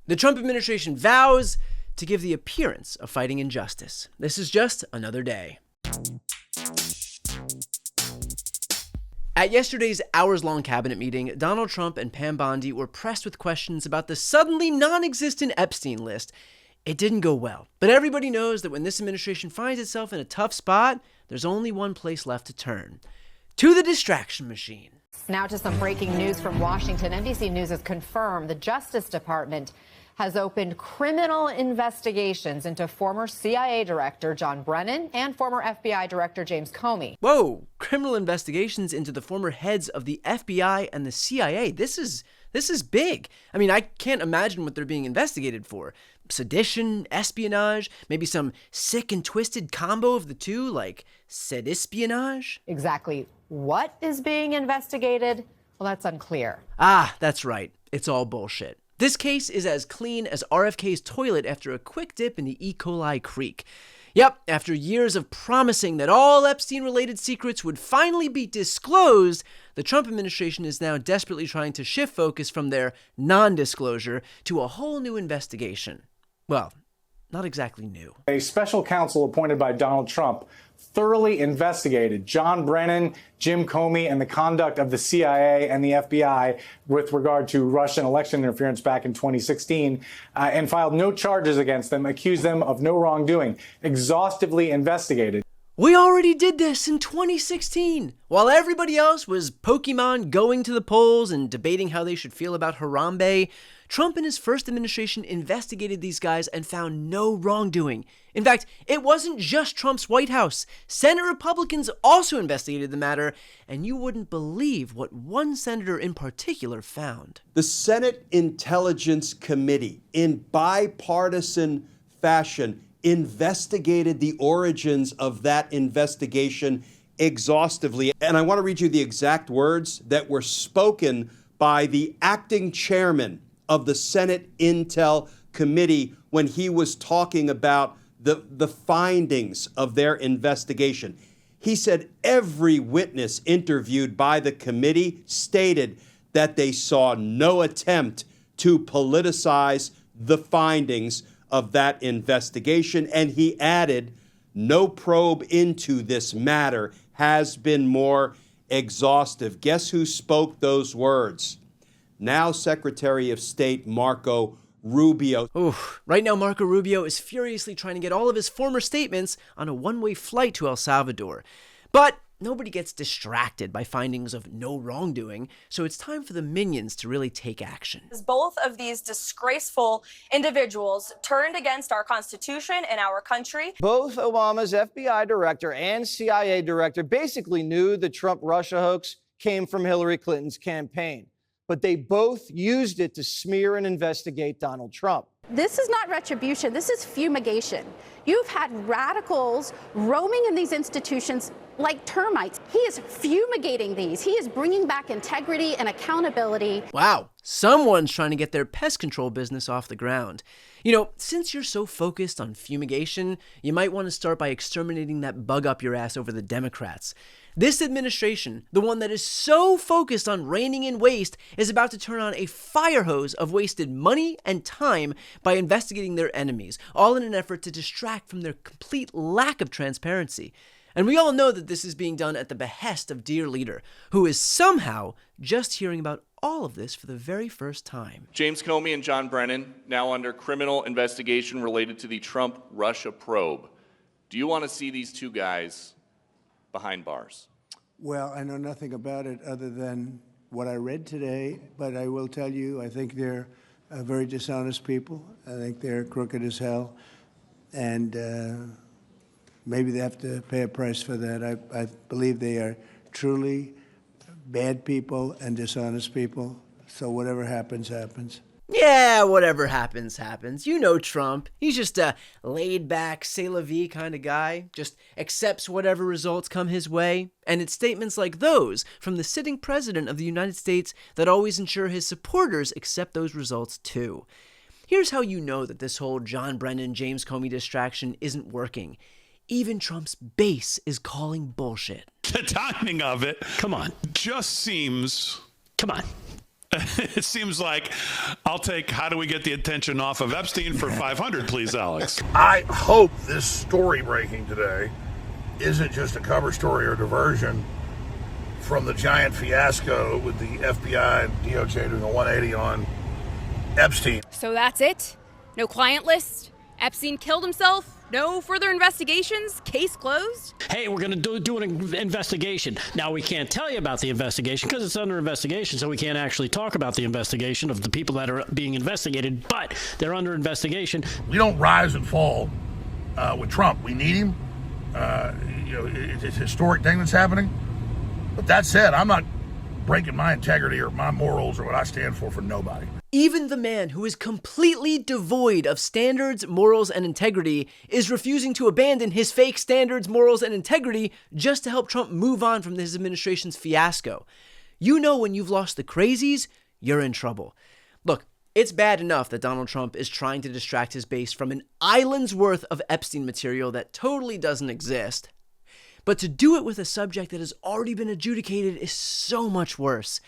The Trump administration vows to give the appearance of fighting injustice. This is just another day. At yesterday's hours-long cabinet meeting, Donald Trump and Pam Bondi were pressed with questions about the suddenly non-existent Epstein list. It didn't go well, but everybody knows that when this administration finds itself in a tough spot, there's only one place left to turn: to the distraction machine. Now to some breaking news from Washington. NBC News has confirmed the Justice Department has opened criminal investigations into former CIA Director John Brennan and former FBI Director James Comey. Whoa, criminal investigations into the former heads of the FBI and the CIA. This is big. I mean, I can't imagine what they're being investigated for. Sedition, espionage, maybe some sick and twisted combo of the two, like sedispionage? Exactly what is being investigated? Well, that's unclear. Ah, that's right. It's all bullshit. This case is as clean as RFK's toilet after a quick dip in the E. coli creek. Yep, after years of promising that all Epstein-related secrets would finally be disclosed, the Trump administration is now desperately trying to shift focus from their non-disclosure to a whole new investigation. Well, not exactly new. A special counsel appointed by Donald Trump thoroughly investigated John Brennan, Jim Comey, and the conduct of the CIA and the FBI with regard to Russian election interference back in 2016, and filed no charges against them, accused them of no wrongdoing, exhaustively investigated. We already did this in 2016. While everybody else was Pokemon going to the polls and debating how they should feel about Harambe, Trump and his first administration investigated these guys and found no wrongdoing. In fact, it wasn't just Trump's White House. Senate Republicans also investigated the matter, and you wouldn't believe what one senator in particular found. The Senate Intelligence Committee, in bipartisan fashion, investigated the origins of that investigation exhaustively. And I want to read you the exact words that were spoken by the acting chairman of the Senate Intel Committee when he was talking about the findings of their investigation. He said every witness interviewed by the committee stated that they saw no attempt to politicize the findings of that investigation, and he added, no probe into this matter has been more exhaustive. Guess who spoke those words? Now Secretary of State Marco Rubio. Oof. Right now, Marco Rubio is furiously trying to get all of his former statements on a one-way flight to El Salvador. But nobody gets distracted by findings of no wrongdoing, so it's time for the minions to really take action. Both of these disgraceful individuals turned against our Constitution and our country. Both Obama's FBI director and CIA director basically knew the Trump-Russia hoax came from Hillary Clinton's campaign, but they both used it to smear and investigate Donald Trump. This is not retribution. This is fumigation. You've had radicals roaming in these institutions like termites. He is fumigating these. He is bringing back integrity and accountability. Wow, someone's trying to get their pest control business off the ground. You know, since you're so focused on fumigation, you might want to start by exterminating that bug up your ass over the Democrats. This administration, the one that is so focused on reining in waste, is about to turn on a fire hose of wasted money and time by investigating their enemies, all in an effort to distract from their complete lack of transparency. And we all know that this is being done at the behest of dear leader, who is somehow just hearing about all of this for the very first time. James Comey and John Brennan, now under criminal investigation related to the Trump-Russia probe. Do you want to see these two guys behind bars? Well, I know nothing about it other than what I read today, but I will tell you, I think they're very dishonest people. I think they're crooked as hell, and maybe they have to pay a price for that. I believe they are truly bad people and dishonest people, so whatever happens, happens. Yeah, whatever happens, happens. You know Trump. He's just a laid-back, c'est la vie kind of guy. Just accepts whatever results come his way. And it's statements like those from the sitting president of the United States that always ensure his supporters accept those results too. Here's how you know that this whole John Brennan, James Comey distraction isn't working. Even Trump's base is calling bullshit. The timing of it, come on, just seems, come on, It seems like I'll take how do we get the attention off of Epstein for 500, please, Alex. I hope this story breaking today isn't just a cover story or diversion from the giant fiasco with the FBI and DOJ doing a 180 on Epstein. So that's it? No client list? Epstein killed himself? No further investigations? Case closed? Hey, we're going to do an investigation. Now, we can't tell you about the investigation because it's under investigation, so we can't actually talk about the investigation of the people that are being investigated, but they're under investigation. We don't rise and fall with Trump. We need him. It's a historic thing that's happening. But that said, I'm not breaking my integrity or my morals or what I stand for nobody. Even the man who is completely devoid of standards, morals, and integrity is refusing to abandon his fake standards, morals, and integrity just to help Trump move on from his administration's fiasco. You know when you've lost the crazies, you're in trouble. Look, it's bad enough that Donald Trump is trying to distract his base from an island's worth of Epstein material that totally doesn't exist. But to do it with a subject that has already been adjudicated is so much worse.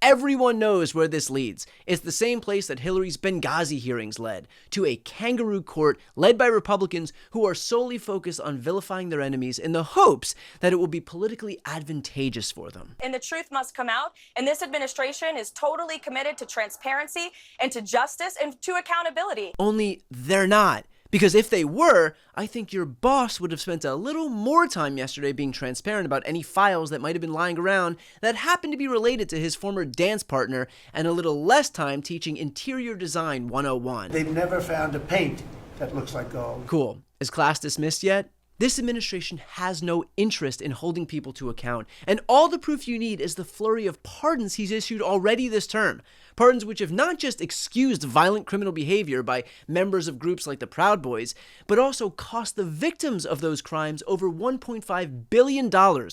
Everyone knows where this leads. It's the same place that Hillary's Benghazi hearings led, to a kangaroo court led by Republicans who are solely focused on vilifying their enemies in the hopes that it will be politically advantageous for them. And the truth must come out, and this administration is totally committed to transparency and to justice and to accountability. Only they're not. Because if they were, I think your boss would have spent a little more time yesterday being transparent about any files that might have been lying around that happened to be related to his former dance partner, and a little less time teaching interior design 101. They've never found a paint that looks like gold. Cool. Is class dismissed yet? This administration has no interest in holding people to account, and all the proof you need is the flurry of pardons he's issued already this term. Pardons which have not just excused violent criminal behavior by members of groups like the Proud Boys, but also cost the victims of those crimes over $1.5 billion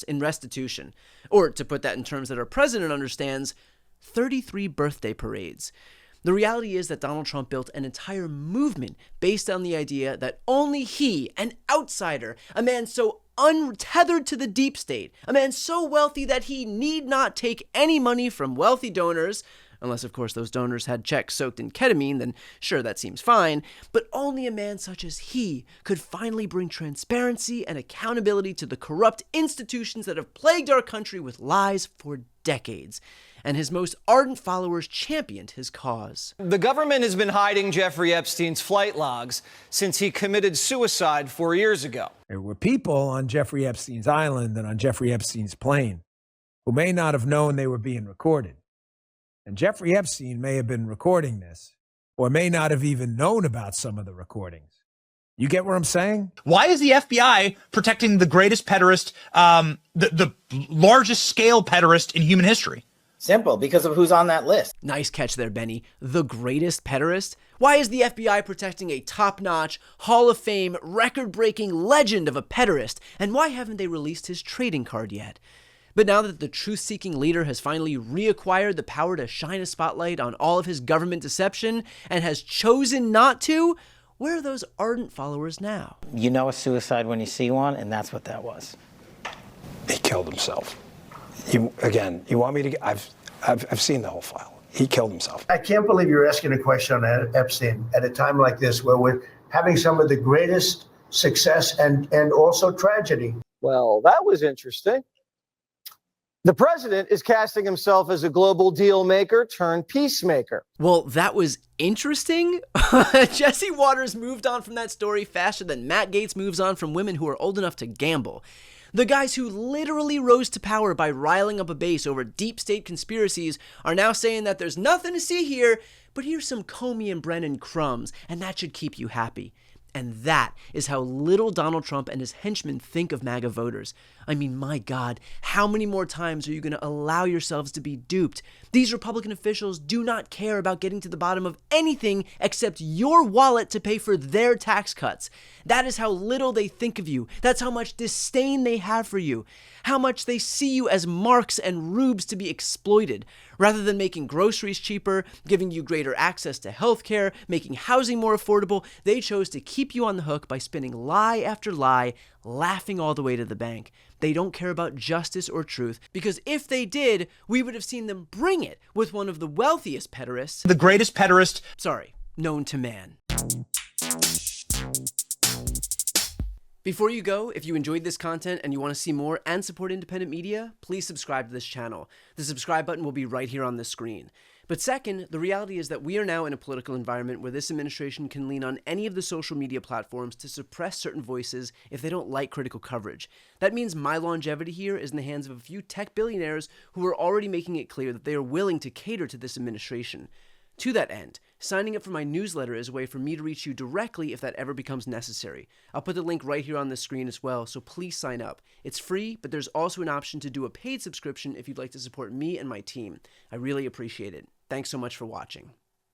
in restitution. Or, to put that in terms that our president understands, 33 birthday parades. The reality is that Donald Trump built an entire movement based on the idea that only he, an outsider, a man so untethered to the deep state, a man so wealthy that he need not take any money from wealthy donors, unless of course those donors had checks soaked in ketamine, then sure, that seems fine, but only a man such as he could finally bring transparency and accountability to the corrupt institutions that have plagued our country with lies for decades. And his most ardent followers championed his cause. The government has been hiding Jeffrey Epstein's flight logs since he committed suicide 4 years ago. There were people on Jeffrey Epstein's island and on Jeffrey Epstein's plane who may not have known they were being recorded. And Jeffrey Epstein may have been recording this, or may not have even known about some of the recordings. You get what I'm saying? Why is the FBI protecting the greatest pederast, the largest scale pederast in human history? Simple, because of who's on that list. Nice catch there, Benny. The greatest pederast? Why is the FBI protecting a top-notch, Hall of Fame, record-breaking legend of a pederast? And why haven't they released his trading card yet? But now that the truth-seeking leader has finally reacquired the power to shine a spotlight on all of his government deception and has chosen not to, where are those ardent followers now? You know a suicide when you see one, and that's what that was. He killed himself. You want me to? I've seen the whole file. He killed himself. I can't believe you're asking a question on Epstein at a time like this, where we're having some of the greatest success and also tragedy. Well, that was interesting. The president is casting himself as a global deal maker turned peacemaker. Well, that was interesting. Jesse Waters moved on from that story faster than Matt Gaetz moves on from women who are old enough to gamble. The guys who literally rose to power by riling up a base over deep state conspiracies are now saying that there's nothing to see here, but here's some Comey and Brennan crumbs, and that should keep you happy. And that is how little Donald Trump and his henchmen think of MAGA voters. I mean, my God, how many more times are you going to allow yourselves to be duped? These Republican officials do not care about getting to the bottom of anything except your wallet to pay for their tax cuts. That is how little they think of you. That's how much disdain they have for you. How much they see you as marks and rubes to be exploited. Rather than making groceries cheaper, giving you greater access to healthcare, making housing more affordable, they chose to keep keep you on the hook by spinning lie after lie, laughing all the way to the bank. They don't care about justice or truth, because if they did, we would have seen them bring it with one of the wealthiest pederasts, the greatest pederast, known to man. Before you go, if you enjoyed this content and you want to see more and support independent media, please subscribe to this channel. The subscribe button will be right here on the screen. But second, the reality is that we are now in a political environment where this administration can lean on any of the social media platforms to suppress certain voices if they don't like critical coverage. That means my longevity here is in the hands of a few tech billionaires who are already making it clear that they are willing to cater to this administration. To that end, signing up for my newsletter is a way for me to reach you directly if that ever becomes necessary. I'll put the link right here on the screen as well, so please sign up. It's free, but there's also an option to do a paid subscription if you'd like to support me and my team. I really appreciate it. Thanks so much for watching.